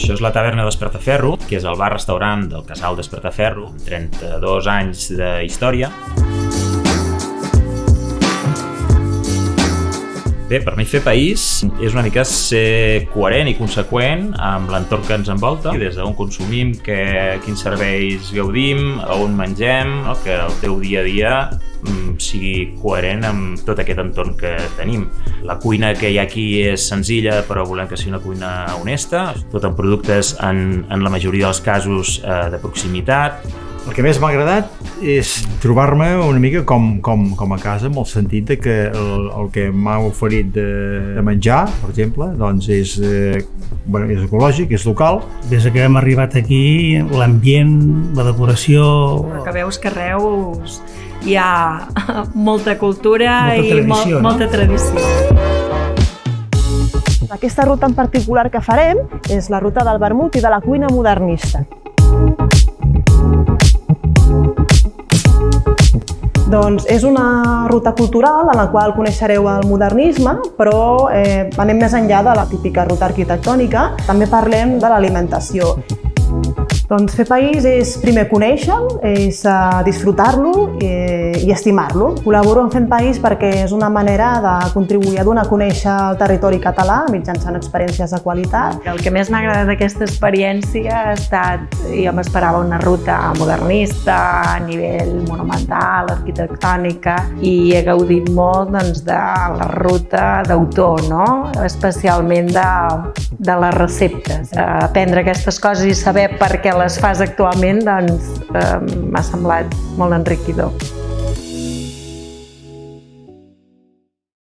Això és la taverna d'Espartaferro, que és el bar-restaurant del Casal d'Espartaferro, amb 32 anys de història. Bé, per mi fer país és una mica ser coherent i conseqüent amb l'entorn que ens envolta, des d'on consumim, quins serveis gaudim, on mengem, que el teu dia a dia sigui coherent amb tot aquest entorn que tenim. La cuina que hi ha aquí és senzilla, però volem que sigui una cuina honesta, tot amb productes en la majoria dels casos de proximitat. El que més m'ha agradat és trobar-me una mica com a casa, en el sentit de que el que m'ha oferit de menjar, per exemple, doncs és ecològic, és local. Des que hem arribat aquí, l'ambient, la decoració... Que veus que a Reus hi ha molta cultura molta tradició. Aquesta ruta en particular que farem és la ruta del vermut i de la cuina modernista. Doncs és una ruta cultural en la qual coneixereu el modernisme, però anem més enllà de la típica ruta arquitectònica. També parlem de l'alimentació. Doncs fer país és primer conèixer-lo, és disfrutar-lo i estimar-lo. Col·laboro en Fent País perquè és una manera de contribuir a donar a conèixer el territori català mitjançant experiències de qualitat. El que més m'ha agradat d'aquesta experiència ha estat, jo m'esperava una ruta modernista a nivell monumental, arquitectònica, i he gaudit molt de la ruta d'autor, especialment de les receptes. Aprendre aquestes coses i saber per què les fas actualment m'ha semblat molt enriquidor.